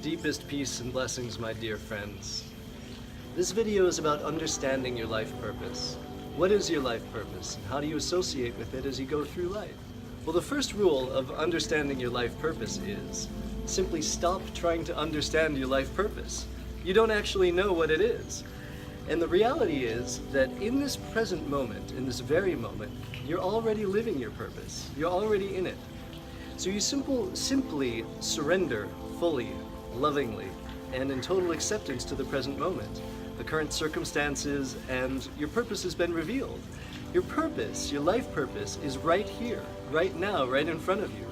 Deepest peace and blessings, my dear friends. This video is about understanding your life purpose. What is your life purpose, and how do you associate with it as you go through life? Well, the first rule of understanding your life purpose is simply stop trying to understand your life purpose. You don't actually know what it is. And the reality is that in this present moment, in this very moment, you're already living your purpose. You're already in it. So you simply surrender fully, lovingly, and in total acceptance to the present moment. The current circumstances and your purpose has been revealed. Your purpose, your life purpose, is right here, right now, right in front of you.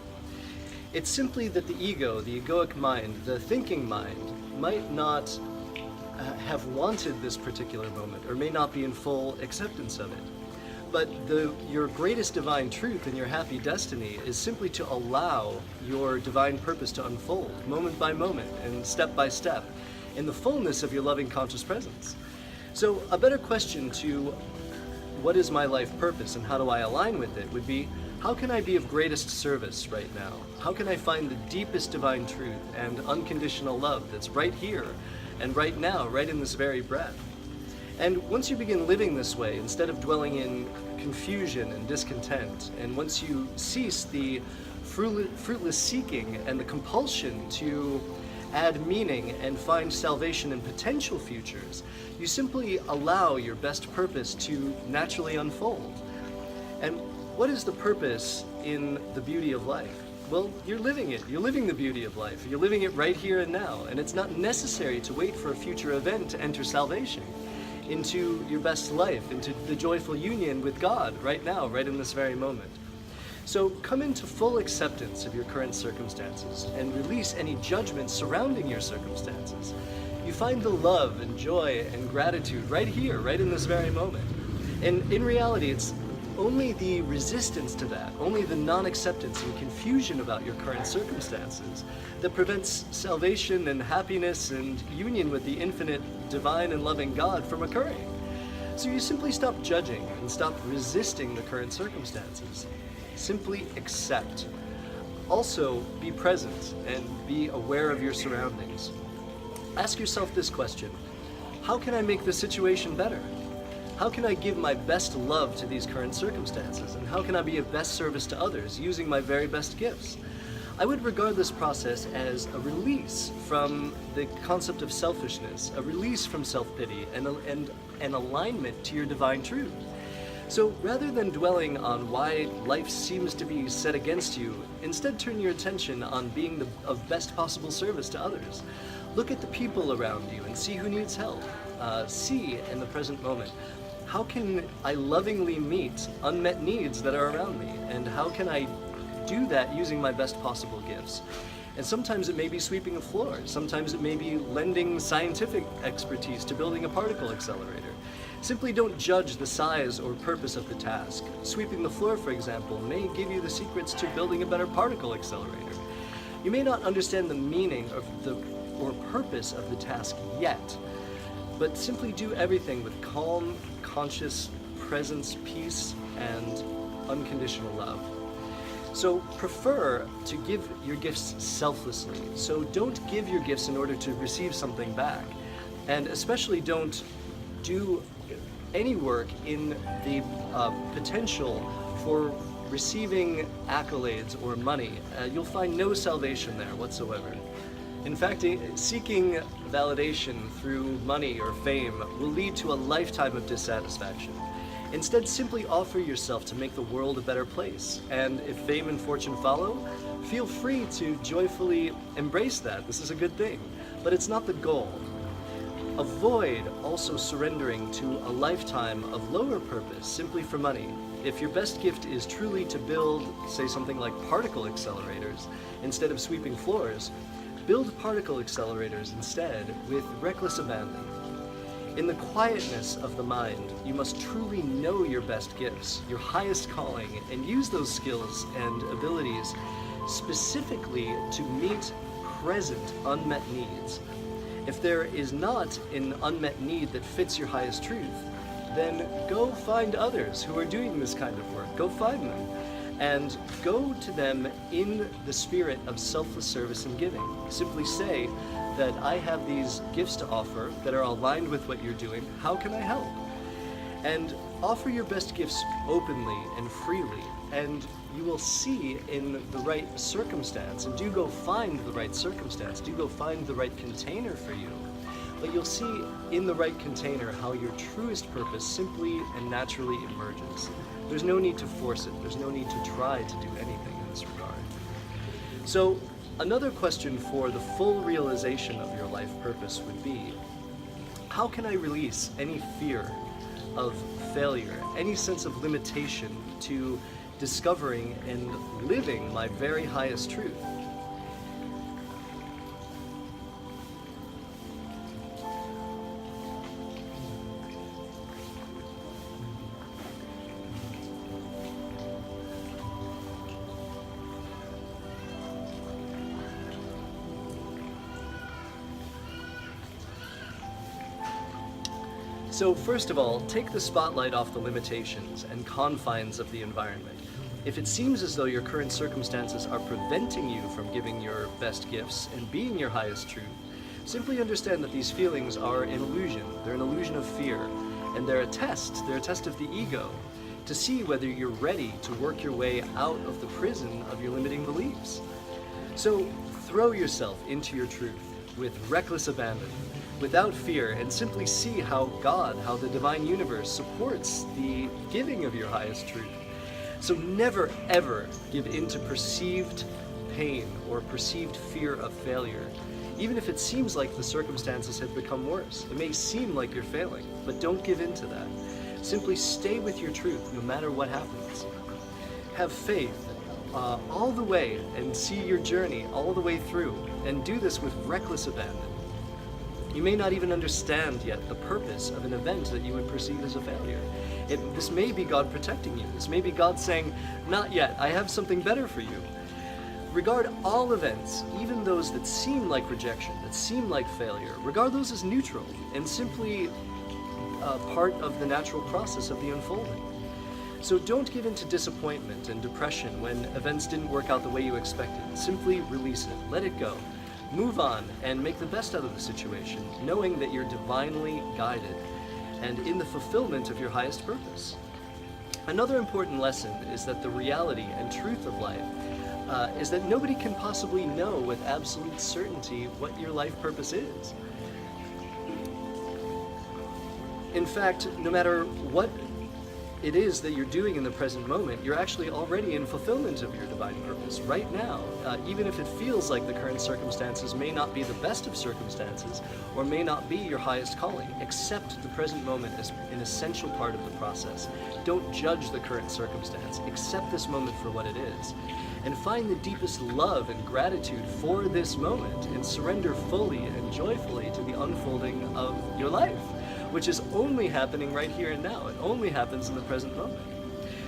It's simply that the ego, the egoic mind, the thinking mind, might not have wanted this particular moment, or may not be in full acceptance of it. But your greatest divine truth and your happy destiny is simply to allow your divine purpose to unfold, moment by moment and step by step, in the fullness of your loving conscious presence. So a better question to what is my life purpose and how do I align with it would be, how can I be of greatest service right now? How can I find the deepest divine truth and unconditional love that's right here and right now, right in this very breath? And once you begin living this way, instead of dwelling in confusion and discontent, and once you cease the fruitless seeking and the compulsion to add meaning and find salvation in potential futures, you simply allow your best purpose to naturally unfold. And what is the purpose in the beauty of life? Well, you're living it. You're living the beauty of life. You're living it right here and now. And it's not necessary to wait for a future event to enter salvation into your best life, into the joyful union with God right now, right in this very moment. So come into full acceptance of your current circumstances and release any judgments surrounding your circumstances. You find the love and joy and gratitude right here, right in this very moment. And in reality, it's only the resistance to that, only the non-acceptance and confusion about your current circumstances that prevents salvation and happiness and union with the infinite, divine and loving God from occurring. So you simply stop judging and stop resisting the current circumstances. Simply accept. Also, be present and be aware of your surroundings. Ask yourself this question: how can I make the situation better? How can I give my best love to these current circumstances? And how can I be of best service to others using my very best gifts? I would regard this process as a release from the concept of selfishness, a release from self-pity, and an alignment to your divine truth. So rather than dwelling on why life seems to be set against you, instead turn your attention on being of best possible service to others. Look at the people around you and see who needs help. See in the present moment, how can I lovingly meet unmet needs that are around me? And how can I do that using my best possible gifts? And sometimes it may be sweeping a floor. Sometimes it may be lending scientific expertise to building a particle accelerator. Simply don't judge the size or purpose of the task. Sweeping the floor, for example, may give you the secrets to building a better particle accelerator. You may not understand the meaning of or purpose of the task yet, but simply do everything with calm, conscious presence, peace, and unconditional love. So prefer to give your gifts selflessly. So don't give your gifts in order to receive something back. And especially don't do any work in the potential for receiving accolades or money. You'll find no salvation there whatsoever. In fact, seeking validation through money or fame will lead to a lifetime of dissatisfaction. Instead, simply offer yourself to make the world a better place. And if fame and fortune follow, feel free to joyfully embrace that. This is a good thing. But it's not the goal. Avoid also surrendering to a lifetime of lower purpose simply for money. If your best gift is truly to build, say, something like particle accelerators instead of sweeping floors, build particle accelerators instead with reckless abandon. In the quietness of the mind, you must truly know your best gifts, your highest calling, and use those skills and abilities specifically to meet present unmet needs. If there is not an unmet need that fits your highest truth, then go find others who are doing this kind of work. Go find them. and go to them in the spirit of selfless service and giving. Simply say that I have these gifts to offer that are aligned with what you're doing. How can I help? And offer your best gifts openly and freely, and you will see in the right circumstance, and do go find the right circumstance, do go find the right container for you. But you'll see in the right container how your truest purpose simply and naturally emerges. There's no need to force it. There's no need to try to do anything in this regard. So another question for the full realization of your life purpose would be, how can I release any fear of failure, any sense of limitation to discovering and living my very highest truth? So first of all, take the spotlight off the limitations and confines of the environment. If it seems as though your current circumstances are preventing you from giving your best gifts and being your highest truth, simply understand that these feelings are an illusion. They're an illusion of fear, and they're a test. They're a test of the ego to see whether you're ready to work your way out of the prison of your limiting beliefs. So throw yourself into your truth with reckless abandon, without fear, and simply see how God, how the divine universe supports the giving of your highest truth. So never ever give in to perceived pain or perceived fear of failure, even if it seems like the circumstances have become worse. It may seem like you're failing, but don't give in to that. Simply stay with your truth no matter what happens. Have faith all the way and see your journey all the way through, and do this with reckless abandon. You may not even understand yet the purpose of an event that you would perceive as a failure. This may be God protecting you. This may be God saying, not yet, I have something better for you. Regard all events, even those that seem like rejection, that seem like failure, regard those as neutral and simply part of the natural process of the unfolding. So don't give in to disappointment and depression when events didn't work out the way you expected. Simply release it, let it go. Move on and make the best out of the situation, knowing that you're divinely guided and in the fulfillment of your highest purpose. Another important lesson is that the reality and truth of life is that nobody can possibly know with absolute certainty what your life purpose is. In fact, no matter what it is that you're doing in the present moment, you're actually already in fulfillment of your divine purpose right now. Even if it feels like the current circumstances may not be the best of circumstances or may not be your highest calling, accept the present moment as an essential part of the process. Don't judge the current circumstance. Accept this moment for what it is. And find the deepest love and gratitude for this moment and surrender fully and joyfully to the unfolding of your life, which is only happening right here and now. It only happens in the present moment.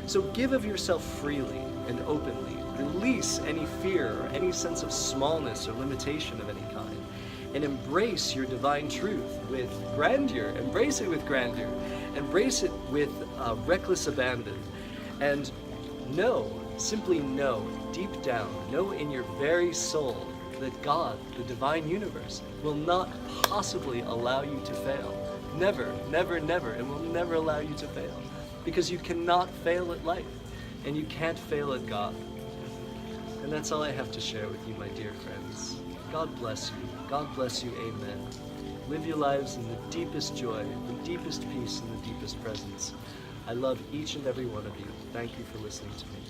So give of yourself freely and openly. Release any fear or any sense of smallness or limitation of any kind. And embrace your divine truth with grandeur. Embrace it with grandeur. Embrace it with reckless abandon. And know, simply know, deep down, know in your very soul that God, the divine universe, will not possibly allow you to fail. Never, never, never, and will never allow you to fail. Because you cannot fail at life, and you can't fail at God. And that's all I have to share with you, my dear friends. God bless you. God bless you. Amen. Live your lives in the deepest joy, the deepest peace, and the deepest presence. I love each and every one of you. Thank you for listening to me.